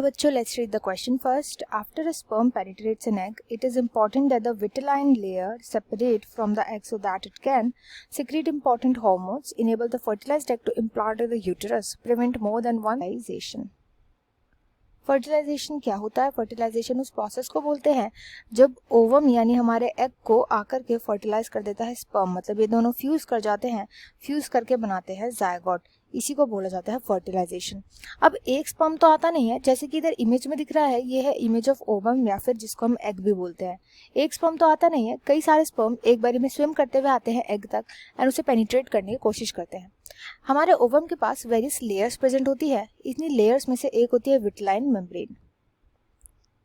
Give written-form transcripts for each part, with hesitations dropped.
बच्चों, let's read the question first. After a sperm penetrates an egg, it is important that the vitelline layer separate from the egg so that it can secrete important hormones, enable the fertilized egg to implant in the uterus, prevent more than one fertilization. Fertilisation क्या होता है? Fertilisation उस process को बोलते हैं जब ovum यानी हमारे एग को आकर के फर्टिलाइज कर देता है स्पर्म, मतलब ये दोनों फ्यूज कर जाते हैं, फ्यूज करके बनाते हैं जायगोट, इसी को बोला जाता है फर्टिलाइजेशन। अब एक स्पर्म तो आता नहीं है, जैसे कि इधर इमेज में दिख रहा है, ये है इमेज ऑफ ओवम या फिर जिसको हम एग भी बोलते हैं। एक स्पर्म तो आता नहीं है, कई सारे स्पर्म एक बारी में स्विम करते हुए आते हैं एग तक एंड उसे पेनिट्रेट करने की कोशिश करते हैं। हमारे ओवम के पास वेरियस लेयर्स प्रेजेंट होती है। इतनी लेयर्स में से एक होती है विटेलाइन मेम्ब्रेन,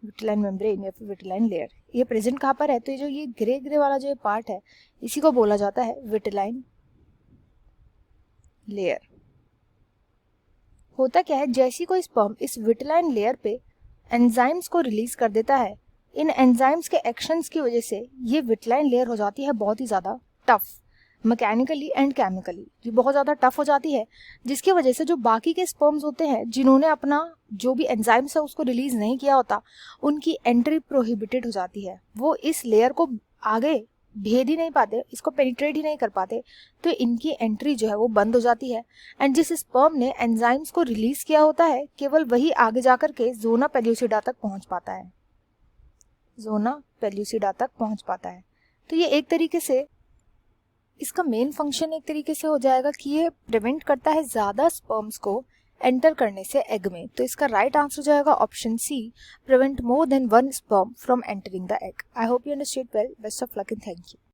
विटेलाइन मेम्ब्रेन या फिर विटेलाइन लेयर। ये प्रेजेंट कहाँ पर है? तो ये जो ये ग्रे ग्रे वाला जो पार्ट है, इसी को बोला जाता है विटेलाइन लेयर। होता क्या है, जैसी कोई स्पर्म इस विटेलाइन लेयर पे एंजाइम्स को रिलीज कर देता है, इन एंजाइम्स के एक्शंस की वजह से ये विटेलाइन लेयर हो जाती है बहुत ही ज़्यादा टफ, मैकेनिकली एंड केमिकली ये बहुत ज़्यादा टफ हो जाती है, जिसकी वजह से जो बाकी के स्पर्म्स होते हैं जिन्होंने अपना जो भी एंजाइम्स है उसको रिलीज नहीं किया होता, उनकी एंट्री प्रोहिबिटेड हो जाती है। वो इस लेयर को आगे भेद ही नहीं पाते, इसको पेनिट्रेट ही नहीं कर पाते, तो इनकी एंट्री जो है वो बंद हो जाती है। एंड जिस स्पर्म ने एंजाइम्स को रिलीज किया होता है, केवल वही आगे जाकर के जोना पेल्यूसिडा तक पहुंच पाता है, जोना पेल्यूसिडा तक पहुंच पाता है। तो ये एक तरीके से इसका मेन फंक्शन एक तरीके से हो जाएगा कि ये प्रिवेंट करता है ज़्यादा स्पर्म्स को एंटर करने से एग में। तो इसका राइट आंसर जाएगा option C, prevent more than one sperm from entering the egg. I hope you understood well. Best of luck and thank you.